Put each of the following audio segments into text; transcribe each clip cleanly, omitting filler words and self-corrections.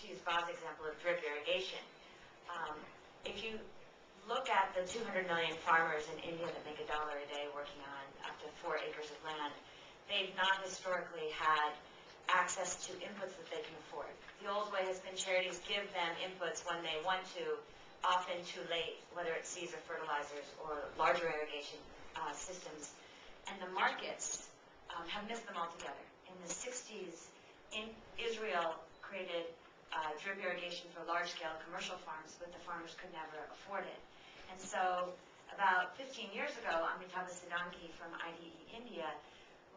to use Bob's example of drip irrigation, if you look at the 200 million farmers in India that make $1 a day working on up to 4 acres of land, they've not historically had access to inputs that they can afford. The old way has been charities give them inputs when they want to, often too late, whether it's seeds or fertilizers or larger irrigation systems. And the markets have missed them altogether. In the 60s, Israel created drip irrigation for large-scale commercial farms, but the farmers could never afford it. And so about 15 years ago, Amitabh Siddhanki from IDE India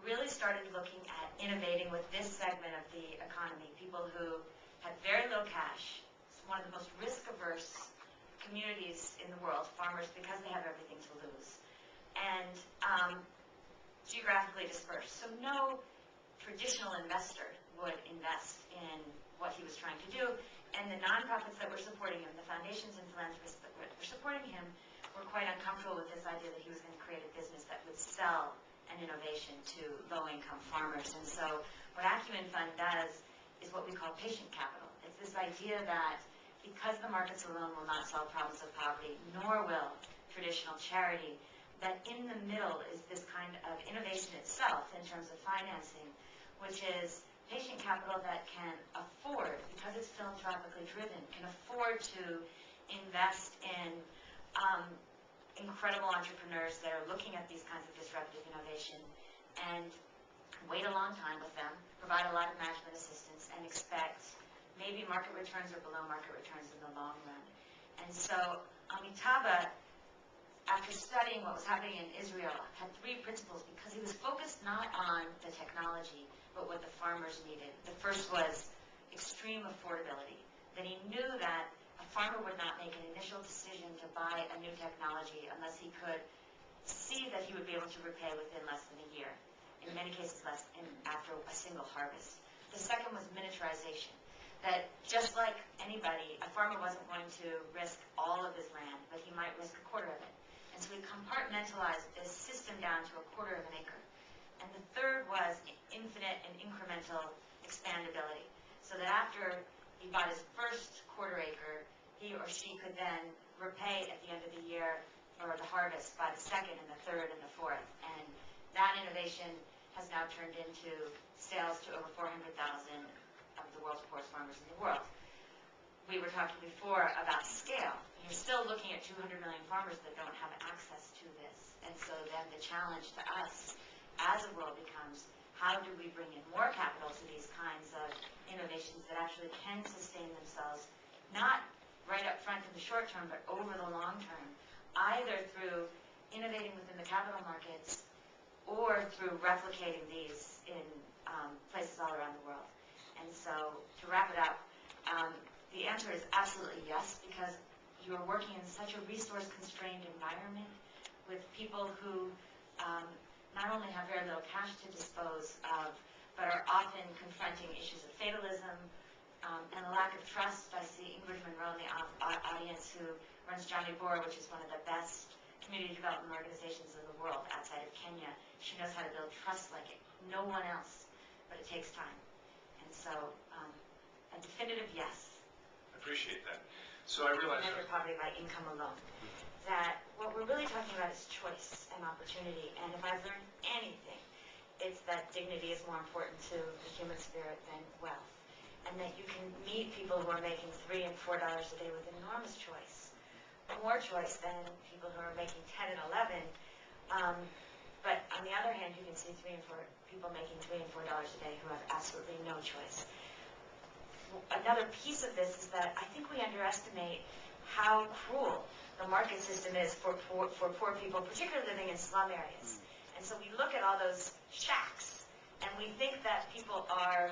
really started looking at innovating with this segment of the economy, people who had very low cash. It's one of the most risk-averse communities in the world, farmers, because they have everything to lose, and geographically dispersed. So no traditional investor would invest in what he was trying to do, and the nonprofits that were supporting him, the foundations and philanthropists that were supporting him, were quite uncomfortable with this idea that he was going to create a business that would sell an innovation to low-income farmers. And so what Acumen Fund does is what we call patient capital. It's this idea that because the markets alone will not solve problems of poverty, nor will traditional charity, that in the middle is this kind of innovation itself in terms of financing, which is patient capital that can afford, because it's philanthropically driven, can afford to invest in incredible entrepreneurs that are looking at these kinds of disruptive innovation and wait a long time with them, provide a lot of management assistance, and expect maybe market returns or below market returns in the long run. And so Amitabh, after studying what was happening in Israel, had 3 principles because he was focused not on the technology, but what the farmers needed. The first was extreme affordability, that he knew that a farmer would not make an initial decision to buy a new technology unless he could see that he would be able to repay within less than a year, in many cases less after a single harvest. The second was miniaturization, that just like anybody, a farmer wasn't going to risk all of his land, but he might risk a quarter of it. And so we compartmentalized this system down to a quarter of an acre. And the third was infinite and incremental expandability, so that after he bought his first quarter acre, he or she could then repay at the end of the year or the harvest by the second and the third and the fourth. And that innovation has now turned into sales to over 400,000 of the world's poorest farmers in the world. We were talking before about scale. You're still looking at 200 million farmers that don't have access to this. And so then the challenge to us as a world becomes, how do we bring in more capital to these kinds of innovations that actually can sustain themselves, not right up front in the short term, but over the long term, either through innovating within the capital markets or through replicating these in places all around the world. And so, to wrap it up, the answer is absolutely yes, because you are working in such a resource-constrained environment with people who not only have very little cash to dispose of, but are often confronting issues of fatalism and a lack of trust. I see Ingrid Monroe in the audience, who runs Johnny Boer, which is one of the best community development organizations in the world outside of Kenya. She knows how to build trust like no one else, but it takes time. And so, a definitive yes. I appreciate that. So I realize measure poverty by income alone. That what we're really talking about is choice and opportunity. And if I've learned anything, it's that dignity is more important to the human spirit than wealth. And that you can meet people who are making $3 and $4 a day with enormous choice. More choice than people who are making 10 and 11. But on the other hand, you can see people making $3 and $4 a day who have absolutely no choice. Another piece of this is that I think we underestimate how cruel the market system is for poor people, particularly living in slum areas. And so we look at all those shacks, and we think that people are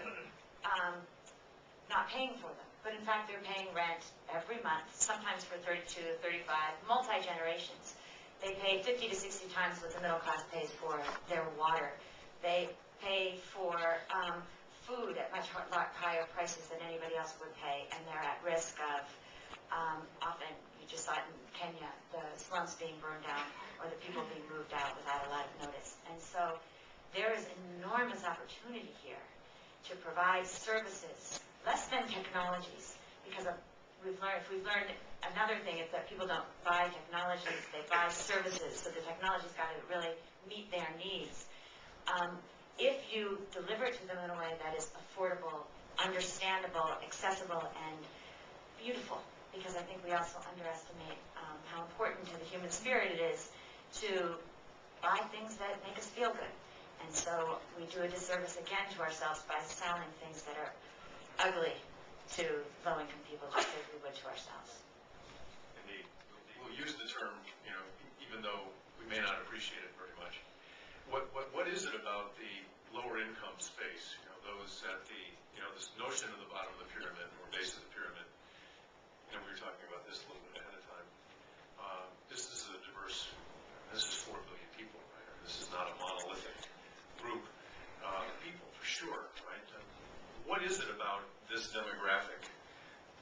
not paying for them. But in fact, they're paying rent every month, sometimes for 32, 35, multi-generations. They pay 50 to 60 times what the middle class pays for their water. They pay for food at much higher prices than anybody else would pay, and they're at risk of, often, you just saw it in Kenya, the slums being burned down, or the people being moved out without a lot of notice. And so there is enormous opportunity here to provide services Let's spend technologies, because we've learned another thing is that people don't buy technologies, they buy services, so the technology's got to really meet their needs. If you deliver it to them in a way that is affordable, understandable, accessible, and beautiful, because I think we also underestimate how important to the human spirit it is to buy things that make us feel good. And so we do a disservice again to ourselves by selling things that are ugly to low-income people, just as we would to ourselves. Indeed. We'll use the term, even though we may not appreciate it very much. What is it about the lower income space, those at the, this notion of the bottom of the pyramid or base of the pyramid? We were talking about this a little bit ahead of time. This is a diverse, this is 4 billion people, right? This is not a monolithic group of people, for sure, right? What is it about this demographic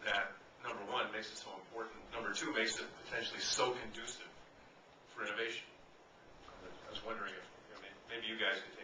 that, number one, makes it so important, number two, makes it potentially so conducive for innovation? I was wondering if maybe you guys could